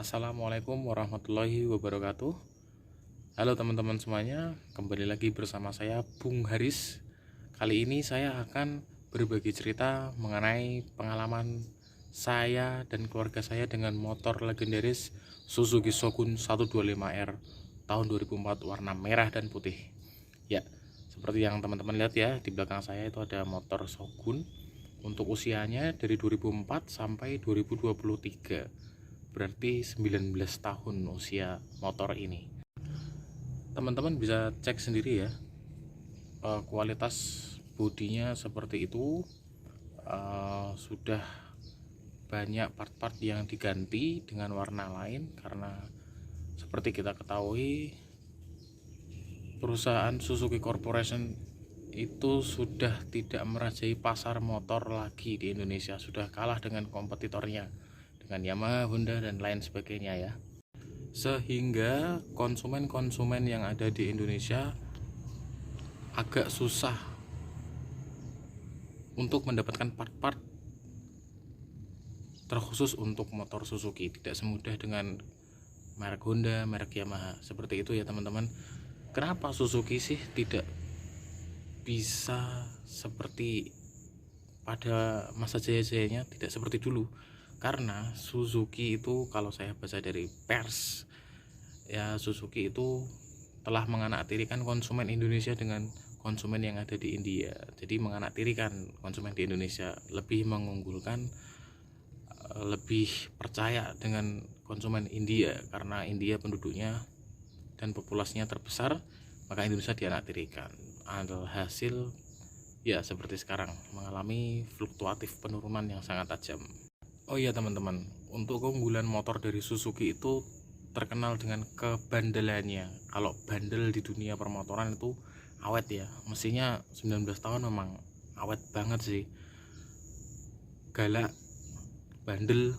Assalamualaikum warahmatullahi wabarakatuh. Halo teman-teman semuanya, kembali lagi bersama saya Bung Haris. Kali ini saya akan berbagi cerita mengenai pengalaman saya dan keluarga saya dengan motor legendaris Suzuki Shogun 125R tahun 2004 warna merah dan putih. Ya, seperti yang teman-teman lihat ya, di belakang saya itu ada motor Shogun. Untuk usianya dari 2004 sampai 2023. Berarti 19 tahun usia motor ini. Teman-teman bisa cek sendiri ya, kualitas bodinya seperti itu. Sudah banyak part-part yang diganti dengan warna lain karena seperti kita ketahui, perusahaan Suzuki Corporation itu sudah tidak merajai pasar motor lagi di Indonesia, sudah kalah dengan kompetitornya, dengan Yamaha, Honda, dan lain sebagainya ya. Sehingga konsumen-konsumen yang ada di Indonesia agak susah untuk mendapatkan part-part terkhusus untuk motor Suzuki. Tidak semudah dengan merek Honda, merek Yamaha. Seperti itu ya teman-teman. Kenapa Suzuki sih tidak bisa seperti pada masa jaya-jayanya, tidak seperti dulu? Karena Suzuki itu, kalau saya baca dari pers ya, Suzuki itu telah menganaktirikan konsumen Indonesia dengan konsumen yang ada di India. Jadi menganaktirikan konsumen di Indonesia, lebih mengunggulkan, lebih percaya dengan konsumen India karena India penduduknya dan populasinya terbesar, maka Indonesia dianaktirikan. Alhasil ya seperti sekarang, mengalami fluktuatif penurunan yang sangat tajam. Oh iya teman-teman, untuk keunggulan motor dari Suzuki itu terkenal dengan kebandelannya. Kalau bandel di dunia permotoran itu awet ya, mestinya 19 tahun memang awet banget sih. Galak, bandel,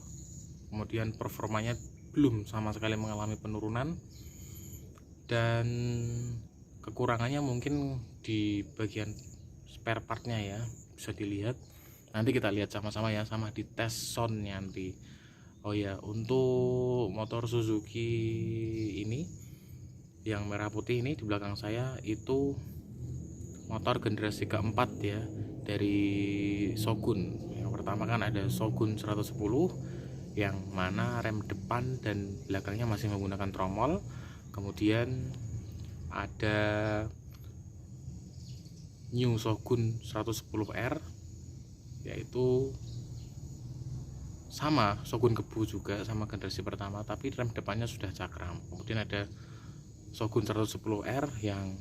kemudian performanya belum sama sekali mengalami penurunan. Dan kekurangannya mungkin di bagian spare partnya ya, bisa dilihat. Nanti kita lihat sama-sama ya, sama di tes soundnya nanti. Oh ya, untuk motor Suzuki ini yang merah putih ini di belakang saya itu motor generasi keempat ya dari Shogun. Yang pertama kan ada Shogun 110 yang mana rem depan dan belakangnya masih menggunakan tromol. Kemudian ada New Shogun 110R, yaitu sama Shogun Kebu juga, sama generasi pertama, tapi rem depannya sudah cakram. Kemudian ada Shogun 110R yang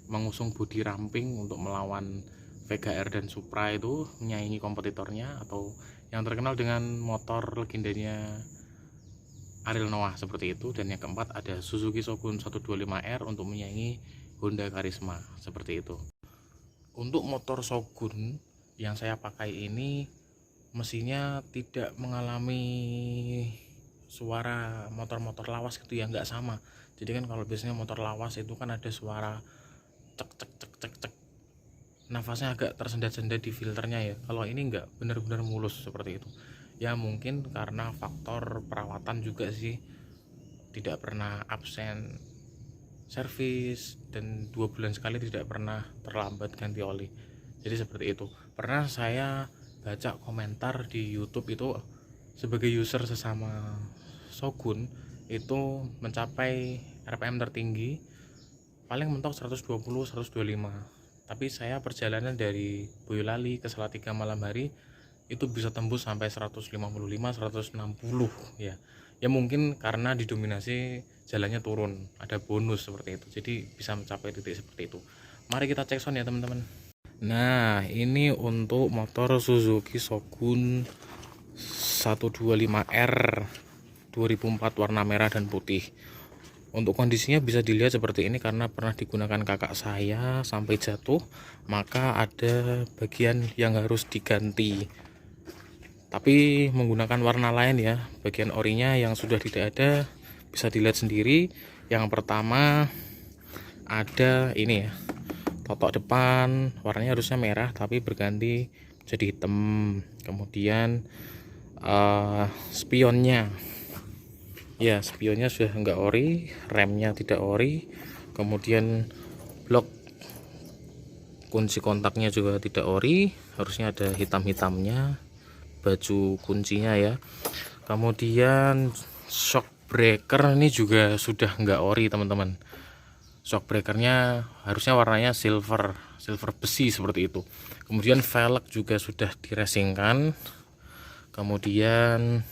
mengusung bodi ramping untuk melawan Vega R dan Supra, itu menyaingi kompetitornya, atau yang terkenal dengan motor legendanya Ariel Noah seperti itu. Dan yang keempat ada Suzuki Shogun 125R untuk menyaingi Honda Karisma seperti itu. Untuk motor Shogun yang saya pakai ini, mesinnya tidak mengalami suara motor-motor lawas gitu ya, nggak sama. Jadi kan kalau biasanya motor lawas itu kan ada suara cek cek cek cek cek, nafasnya agak tersendat-sendat di filternya ya. Kalau ini nggak, benar-benar mulus seperti itu ya. Mungkin karena faktor perawatan juga sih, tidak pernah absen servis, dan 2 bulan sekali tidak pernah terlambat ganti oli. Jadi seperti itu. Pernah saya baca komentar di YouTube itu, sebagai user sesama Shogun itu mencapai RPM tertinggi paling mentok 120-125. Tapi saya perjalanan dari Boyolali ke Salatiga malam hari itu bisa tembus sampai 155-160 ya. Ya mungkin karena didominasi jalannya turun, ada bonus seperti itu, jadi bisa mencapai titik seperti itu. Mari kita cek sound ya teman-teman. Nah, ini untuk motor Suzuki Shogun 125R 2004 warna merah dan putih. Untuk kondisinya bisa dilihat seperti ini karena pernah digunakan kakak saya sampai jatuh, maka ada bagian yang harus diganti. Tapi menggunakan warna lain ya. Bagian orinya yang sudah tidak ada bisa dilihat sendiri. Yang pertama ada ini ya, totok depan warnanya harusnya merah tapi berganti jadi hitam. Kemudian spionnya Ya, spionnya sudah enggak ori, remnya tidak ori, kemudian blok kunci kontaknya juga tidak ori, harusnya ada hitam-hitamnya baju kuncinya ya. Kemudian shock breaker ini juga sudah enggak ori teman-teman. Shock breakernya harusnya warnanya silver besi seperti itu. Kemudian velg juga sudah diresingkan. Kemudian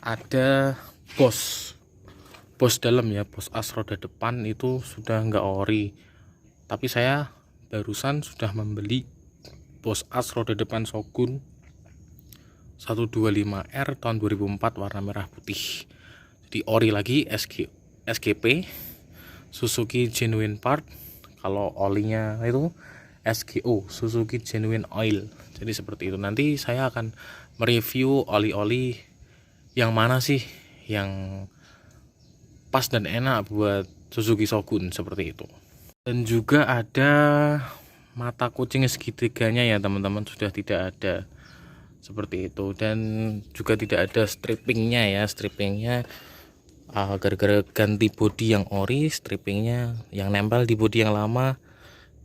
ada bos dalam ya, bos as roda depan itu sudah enggak ori, tapi saya barusan sudah membeli bos as roda depan Shogun 125R tahun 2004 warna merah putih, jadi ori lagi, SGP Suzuki Genuine Part. Kalau olinya itu SGO Suzuki Genuine Oil. Jadi seperti itu. Nanti saya akan mereview oli-oli yang mana sih yang pas dan enak buat Suzuki Shogun seperti itu. Dan juga ada mata kucing segitiganya ya teman-teman, sudah tidak ada seperti itu. Dan juga tidak ada strippingnya ya, gara-gara ganti bodi yang ori, strippingnya yang nempel di bodi yang lama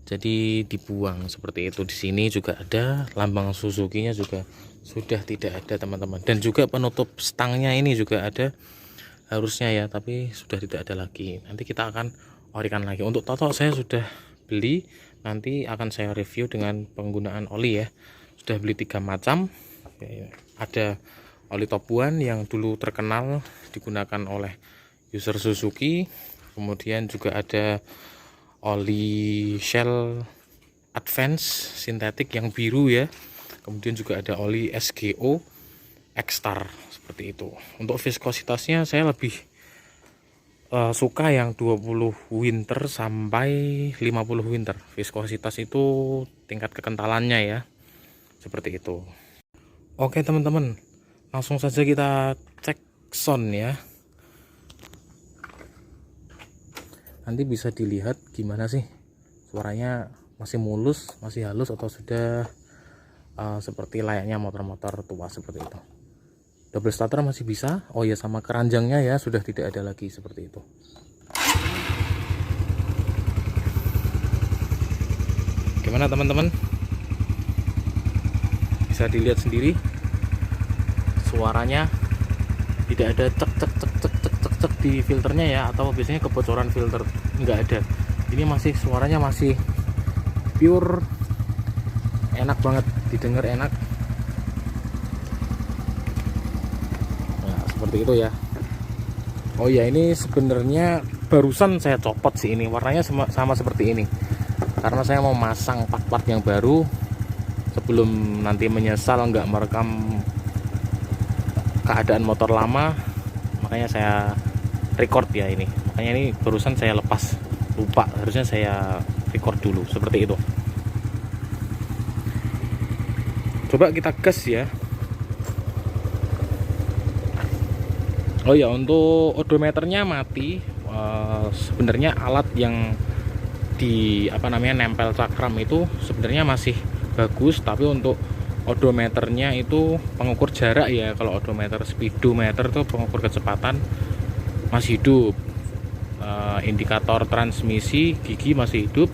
jadi dibuang seperti itu. Di sini juga ada lambang Suzuki-nya juga sudah tidak ada teman-teman, dan juga penutup stangnya ini juga ada harusnya ya, tapi sudah tidak ada lagi. Nanti kita akan orikan lagi. Untuk toto saya sudah beli, nanti akan saya review dengan penggunaan oli ya. Sudah beli 3 macam. Ada oli top one yang dulu terkenal digunakan oleh user Suzuki, kemudian juga ada oli Shell Advance sintetik yang biru ya, kemudian juga ada oli SGO X-Star seperti itu. Untuk viskositasnya saya lebih suka yang 20 winter sampai 50 winter. Viskositas itu tingkat kekentalannya ya, seperti itu. Oke teman-teman, langsung saja kita cek sound ya. Nanti bisa dilihat gimana sih suaranya, masih mulus, masih halus, atau sudah seperti layaknya motor-motor tua seperti itu. Double starter masih bisa. Oh ya, sama keranjangnya ya sudah tidak ada lagi seperti itu. Gimana teman-teman, bisa dilihat sendiri suaranya tidak ada cek di filternya ya, atau biasanya kebocoran filter, nggak ada. Ini masih suaranya masih pure, enak banget didengar, enak. Nah seperti itu ya. Oh ya, ini sebenarnya barusan saya copot sih, ini warnanya sama seperti ini karena saya mau masang part-part yang baru sebelum nanti menyesal nggak merekam keadaan motor lama. Makanya saya record ya ini, makanya ini barusan saya lepas, lupa, harusnya saya record dulu seperti itu. Coba kita gas ya. Oh ya, untuk odometernya mati. Sebenarnya alat yang di nempel cakram itu sebenarnya masih bagus, tapi untuk odometernya itu pengukur jarak ya. Kalau odometer speedometer itu pengukur kecepatan masih hidup, indikator transmisi gigi masih hidup.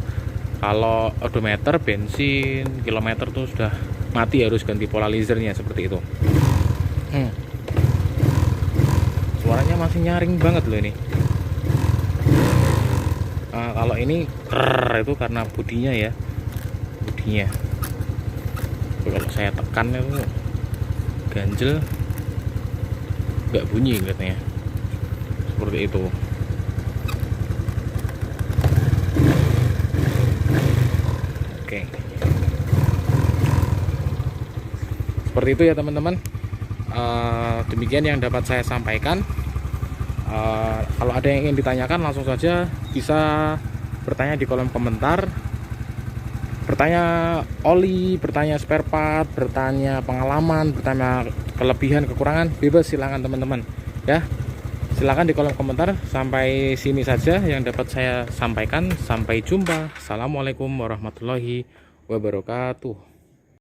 Kalau odometer bensin kilometer tuh sudah mati, harus ganti polarisernya seperti itu. Suaranya masih nyaring banget loh ini. Kalau ini itu karena bodinya ya, kalau saya tekan itu ganjel, nggak bunyi kelihatannya seperti itu. Oke, seperti itu ya teman-teman. Demikian yang dapat saya sampaikan. Kalau ada yang ingin ditanyakan, langsung saja bisa bertanya di kolom komentar. Bertanya oli, bertanya spare part, bertanya pengalaman, bertanya kelebihan kekurangan, bebas, silakan teman-teman ya. Silakan di kolom komentar. Sampai sini saja yang dapat saya sampaikan. Sampai jumpa. Assalamualaikum warahmatullahi wabarakatuh.